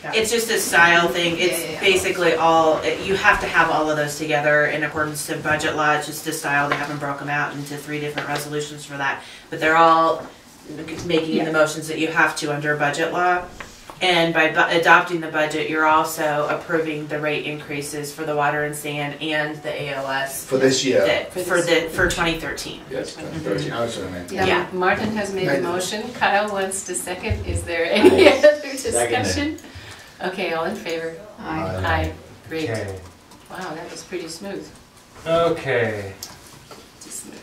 It's just a style thing. It's basically all, you have to have all of those together in accordance to budget law. It's just a style. They haven't broken them out into 3 different resolutions for that. But they're all making the motions that you have to under budget law. And by adopting the budget, you're also approving the rate increases for the water and sand and the ALS. For this year? For 2013. Yes, 2013. Mm-hmm. Yeah. Martin has made a motion. Kyle wants to second. Is there any other discussion? Okay, all in favor? Aye. Aye. Great. Okay. Wow, that was pretty smooth. Okay. Smooth.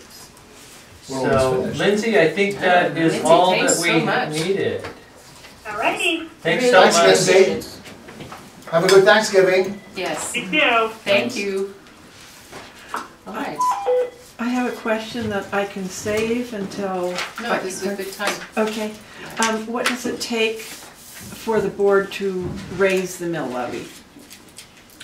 So, Lindsay, I think that is Lindsay, all thanks that so we much. needed. Alrighty. Thanks so much. Thanks, Lindsay. Have a good Thanksgiving. Yes. Thank you. Thank you. All right. I have a question that I can save until... No, this is a good time. Okay. What does it take for the board to raise the mill levy?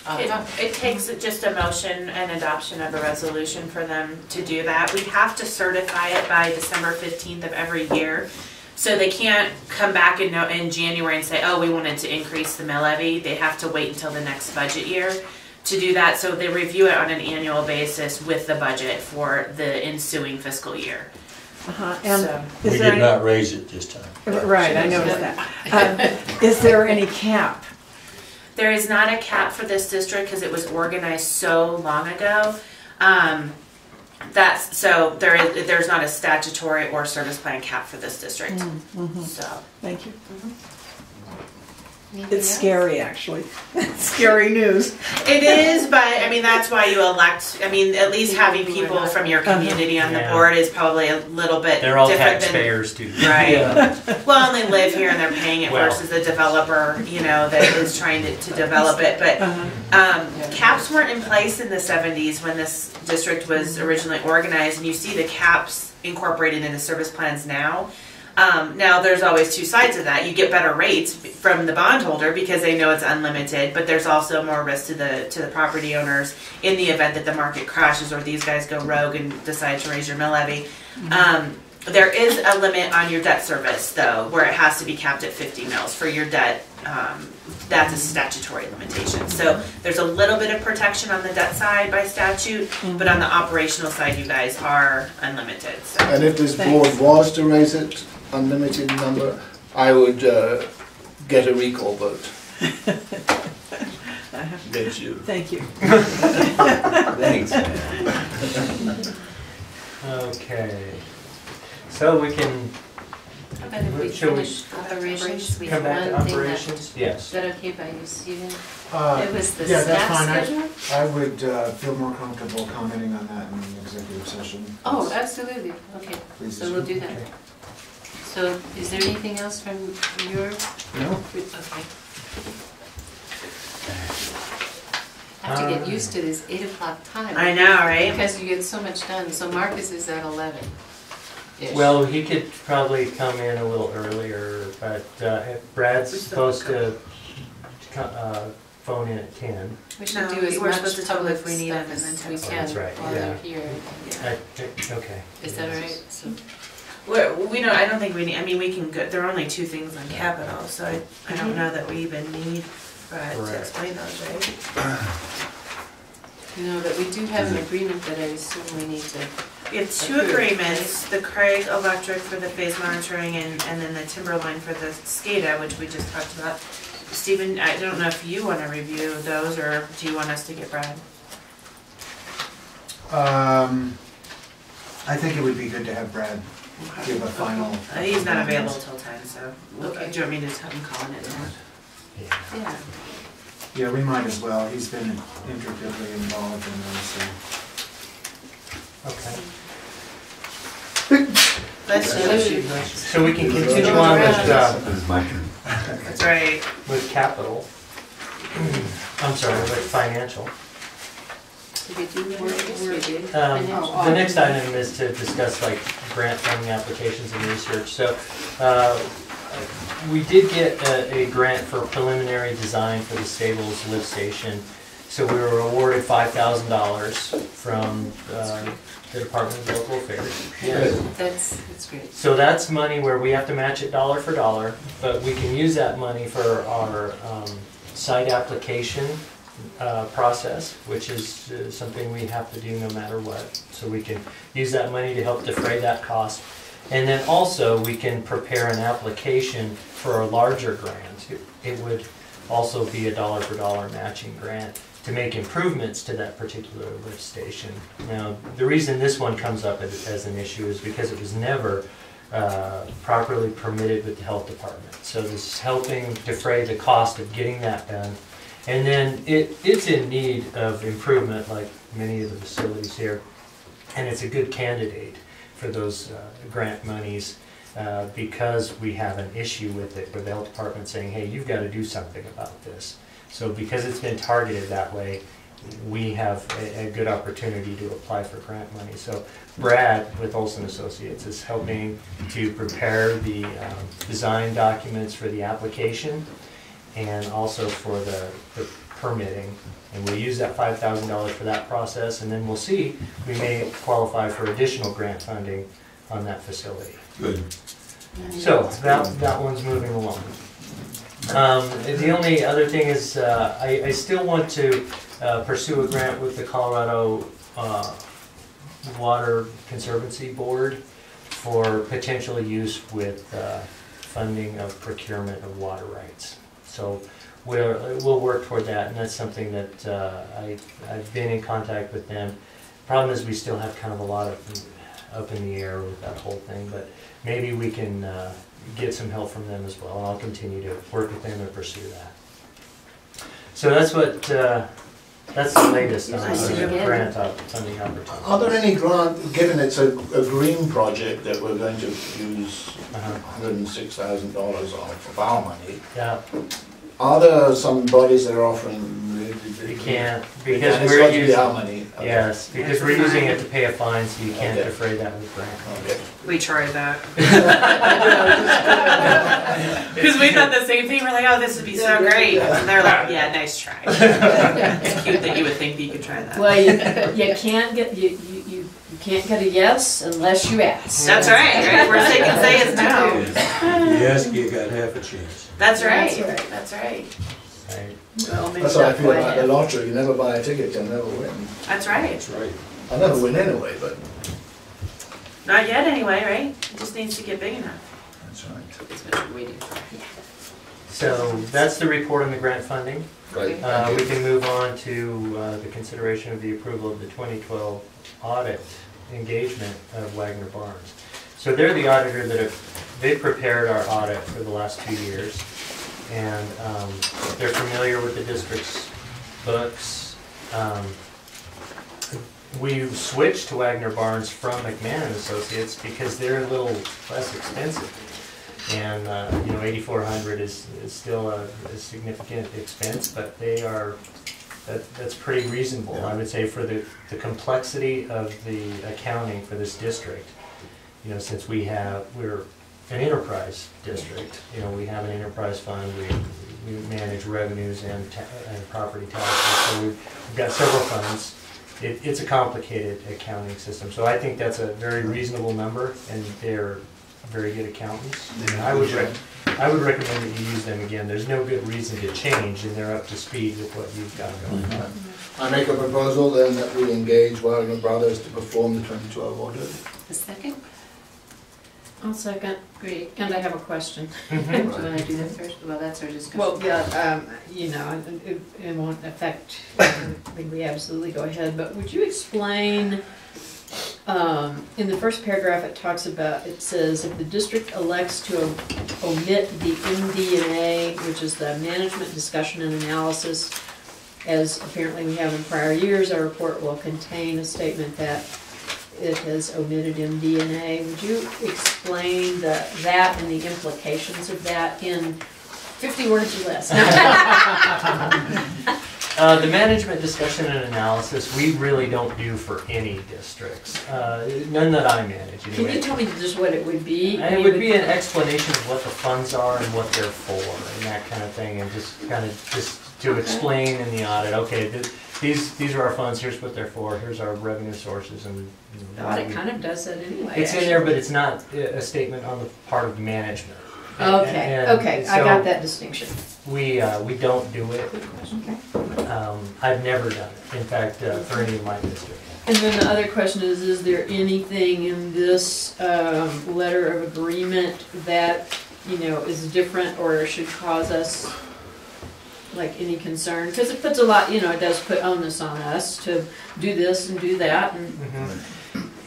It takes just a motion and adoption of a resolution for them to do that. We have to certify it by December 15th of every year. So they can't come back in January and say, oh, we wanted to increase the mill levy. They have to wait until the next budget year to do that. So they review it on an annual basis with the budget for the ensuing fiscal year. And so, we did not raise it this time. Right, I noticed that. Is there any cap? There is not a cap for this district because it was organized so long ago. There's not a statutory or service plan cap for this district. So thank you. Anything It's else? scary, actually. Scary news. it is, but I mean that's why you elect. I mean, at least having people from your community on the board is probably a little bit. They're all different taxpayers too. Right. Yeah. Well, and they live here and they're paying it Well. versus a developer, you know, that is trying to develop it. But caps weren't in place in the 70s when this district was originally organized, and you see the caps incorporated into service plans now. Now there's always 2 sides of that. You get better rates from the bondholder because they know it's unlimited, but there's also more risk to the property owners in the event that the market crashes or these guys go rogue and decide to raise your mill levy. There is a limit on your debt service though, where it has to be capped at 50 mils for your debt. That's a statutory limitation. So there's a little bit of protection on the debt side by statute, but on the operational side, you guys are unlimited. So. And if this board was to raise it, unlimited number, I would get a recall vote. Against you. Thank you. Thanks. Okay. So we can How about if we Shall we finish operations? We come have back to one thing that, operations. Yes. is that okay by you, Stephen? Uh, It was the yeah, that's staff fine. schedule? I would feel more comfortable commenting on that in an executive session. Oh, absolutely. Okay, Please. so we'll do that. Okay. So is there anything else from your? No? Okay. I have to get used to this 8 o'clock time. I know, right? Because you get so much done. So Marcus is at 11. Well, he could probably come in a little earlier, but Brad's supposed to phone in at 10. We should No, do as we're much supposed to tell them public if we need stuff it and then as we text can them. That's right, while yeah. they're here. Okay. Is that all right? So, We don't. I don't think we need. I mean, we can go. There are only 2 things on capital, so I don't know that we even need Brad to Correct. explain those, right? no, but we do have an agreement that I assume we need to. We have 2 agreements: the Craig Electric for the phase monitoring, and then the Timberline for the SCADA, which we just talked about. Stephen, I don't know if you want to review those, or do you want us to get Brad? I think it would be good to have Brad give a final. He's not available till 10, so. Okay. Do you want me to have him call in at 10? Yeah. Yeah, we might as well. He's been intricately involved in this. Okay. Bless you. So we can continue on with, my turn. That's right. with capital. I'm sorry, with financial. Did we do more? Yes, we did. The next item is to discuss like grant funding applications and research. So we did get a grant for preliminary design for the Stables lift station. So we were awarded $5,000 from the Department of Local Affairs. Yes. That's great. So that's money where we have to match it dollar for dollar, but we can use that money for our site application process, which is something we have to do no matter what. So we can use that money to help defray that cost. And then also we can prepare an application for a larger grant. It would also be a dollar for dollar matching grant to make improvements to that particular lift station. Now, the reason this one comes up as an issue is because it was never properly permitted with the health department. So this is helping defray the cost of getting that done. And then it's in need of improvement, like many of the facilities here, and it's a good candidate for those grant monies because we have an issue with it, with the health department saying, hey, you've got to do something about this. So because it's been targeted that way, we have a good opportunity to apply for grant money. So Brad with Olson Associates is helping to prepare the design documents for the application and also for the permitting. And we'll use that $5,000 for that process, and then we'll see, we may qualify for additional grant funding on that facility. Good. So that one's moving along. The only other thing is I still want to pursue a grant with the Colorado Water Conservancy Board for potential use with funding of procurement of water rights. So we'll work toward that, and that's something that I've been in contact with them. Problem is we still have kind of a lot of up in the air with that whole thing, but maybe we can get some help from them as well. I'll continue to work with them and pursue that. So that's what that's the latest on the grant funding opportunity. Are there any grant, given it's a green project that we're going to use $106,000 of our money, Yeah, are there some bodies that are offering really big? you can't And because it's we're got to be using our money. Okay. yes because we're using it to pay a fine, so you can't Okay. defray that with grant. Okay. We tried that. Because we thought the same thing. We're like, oh, this would be so great. And they're like, yeah, nice try. It's cute that you would think that you could try that. Well, you can't get you can't get a yes unless you ask. That's right. Worst they can say is no. Yes, you got half a chance. That's right. That's right. That's right. Right. Well, maybe That's how I not feel quite about the yet. lottery. You never buy a ticket, you'll never win. That's right. That's right. I never win anyway, but Not yet, anyway, right? It just needs to get big enough. that's right. That's what you're waiting for. So that's the report on the grant funding. Right. We can move on to the consideration of the approval of the 2012 audit engagement of Wagner Barnes. So they're the auditor that they've prepared our audit for the last 2 years, and they're familiar with the district's books. We switched to Wagner Barnes from McMahon Associates because they're a little less expensive. And you know, $8,400 is still a significant expense, but they are that's pretty reasonable, I would say, for the complexity of the accounting for this district. You know, since we're an enterprise district, you know, we have an enterprise fund, we manage revenues and property taxes, so we've got several funds. It's a complicated accounting system, so I think that's a very reasonable number, and they're very good accountants. And I would recommend that you use them again. There's no good reason to change, and they're up to speed with what you've got going on. I make a proposal then that we engage Wagner Brothers to perform the 2012 audit. A second? I'll second. Great. And I have a question. Do you want to do that first? Well, that's our discussion. Well, yeah, you know, it won't affect, I think we absolutely go ahead, but would you explain, in the first paragraph it talks about, it says, if the district elects to omit the MD&A, which is the management discussion and analysis, as apparently we have in prior years, our report will contain a statement that it has omitted MD&A. Would you explain that and the implications of that in 50 words or less? The management discussion and analysis, we really don't do for any districts. None that I manage, Can anyway. you tell me just what it would be? And it would be an explanation of what the funds are and what they're for and that kind of thing, and just kind of just to explain in the audit, okay, these are our funds, here's what they're for, here's our revenue sources, and The audit kind of does that anyway. it's in there, but it's not a statement on the part of management. Okay, And okay, I so got that distinction. We don't do it. I've never done it, in fact, for any of my districts. And then the other question is there anything in this letter of agreement that, you know, is different or should cause us, like, any concern? Because it puts a lot, you know, it does put onus on us to do this and do that.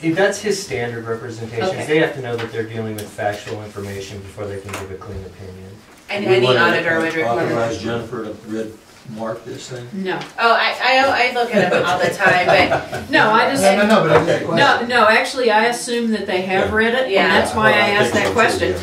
And That's his standard representations. Okay. They have to know that they're dealing with factual information before they can give a clean opinion. And We any wanna auditor would require. Authorize Jennifer to red mark this thing? No. Oh, I look at them all the time, but No, I just. No, but I just question. No, actually, I assume that they have read it, Yeah. and that's why I asked that question.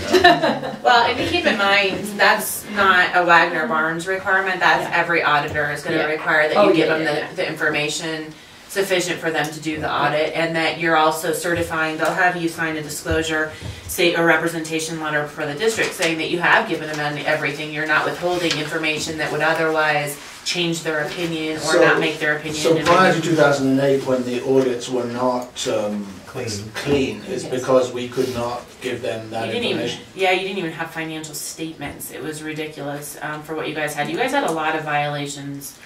well, and to keep in mind, that's not a Wagner Barnes requirement. That's every auditor is going to Yeah. require that Oh, you give yeah, them yeah. the information sufficient for them to do the audit, and that you're also certifying. They'll have you sign a disclosure, say a representation letter for the district saying that you have given them everything. You're not withholding information that would otherwise change their opinion or not make their opinion. So prior to 2008, when the audits were not Clean. is because we could not give them that You didn't even, information. you didn't even have financial statements. It was ridiculous for what you guys had. You guys had a lot of violations.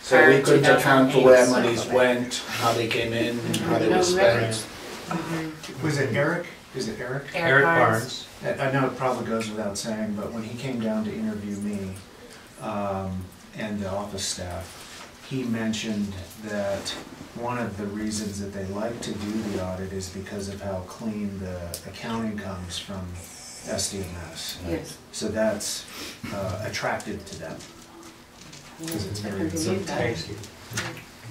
So prior we to couldn't account for where 2008. monies went, how they came in, how they No were spent. records. Was it Eric? Is it Eric? Eric Barnes. I know it probably goes without saying, but when he came down to interview me and the office staff, he mentioned that one of the reasons that they like to do the audit is because of how clean the accounting comes from SD&S. Yes. So that's attractive to them. Because it's very Thanks, you.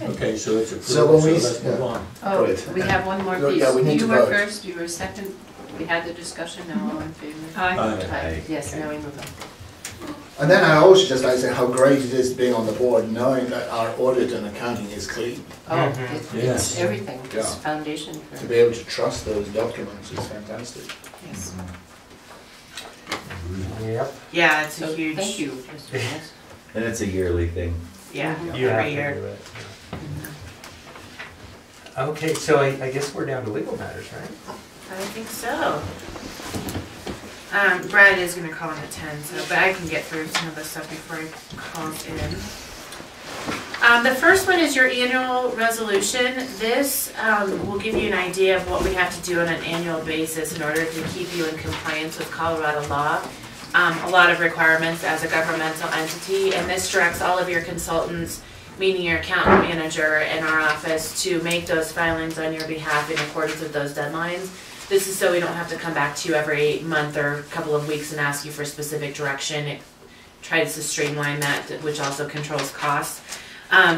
Okay, so it's So when approved, we- so let's move on. Oh, Good. we have one more No, piece. yeah, we need to You were vote. first, you were second. We had the discussion, now all in favor? Aye. Aye. Yes, now we move on. And then I also just like to say how great it is being on the board, knowing that our audit and accounting is clean. Oh, Mhm. it's Yes. everything, it's Yeah. foundation To for, be able to trust those documents is fantastic. yes. Yep. Yeah, it's So, a huge. thank you, Mr. Ross. And it's a yearly thing. Yeah, You have every to year. do it. Okay, so I guess we're down to legal matters, right? I think so. Brad is gonna call in at 10, so, but I can get through some of this stuff before he calls in. The first one is your annual resolution. This will give you an idea of what we have to do on an annual basis in order to keep you in compliance with Colorado law. A lot of requirements as a governmental entity, and this directs all of your consultants, meaning your accountant manager and our office, to make those filings on your behalf in accordance with those deadlines. This is so we don't have to come back to you every month or couple of weeks and ask you for specific direction. It tries to streamline that, which also controls costs.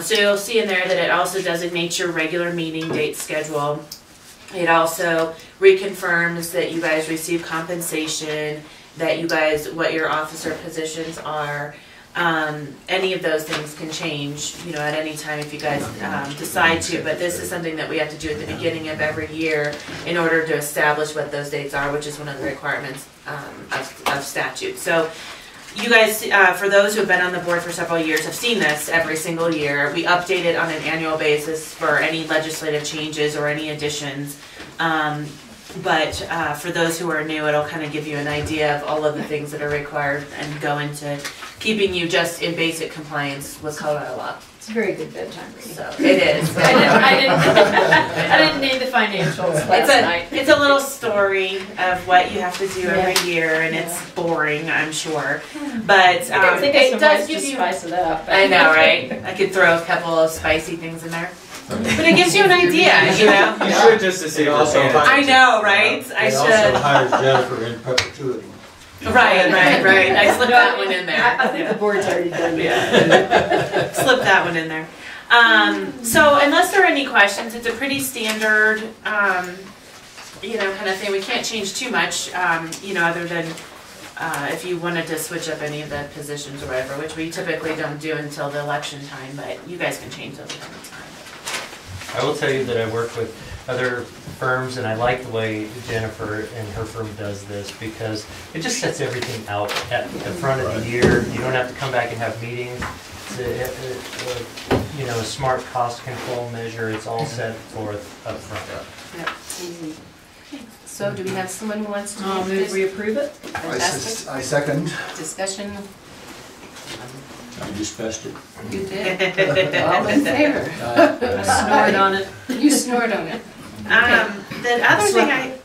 So you'll see in there that it also designates your regular meeting date schedule. It also reconfirms that you guys receive compensation, that you guys, what your officer positions are. Any of those things can change, you know, at any time if you guys decide to, but this is something that we have to do at the beginning of every year in order to establish what those dates are, which is one of the requirements of statute. So you guys, for those who have been on the board for several years, have seen this every single year. We update it on an annual basis for any legislative changes or any additions. But for those who are new, it'll kind of give you an idea of all of the things that are required and go into keeping you just in basic compliance with Colorado law. It's a very good bedtime reading. So it is. I didn't need the financials last night. It's a little story of what you have to do Yeah. every year, and it's boring, I'm sure. But I didn't think of it some does ways give to you. spice it up. I know, right? I could throw a couple of spicy things in there, but it gives you an idea, you know. You should just to see It also also I know, right? I It also should. hires Jennifer in perpetuity. Right. I slipped that one in there. I think the board's already done Yeah. that. Slip that one in there. So unless there are any questions, it's a pretty standard, you know, kind of thing. We can't change too much, you know, other than if you wanted to switch up any of the positions or whatever, which we typically don't do until the election time, but you guys can change those at any time. I will tell you that I work with other firms, and I like the way Jennifer and her firm does this, because it just sets everything out at the front of the year. You don't have to come back and have meetings. It's a smart cost control measure. It's all set forth up front. Yeah, easy. So do we have someone who wants to I'll move move this? we approve it. Fantastic. I second. Discussion, I discussed it. you did. All in favor? I snored on it. You snored on it. The other thing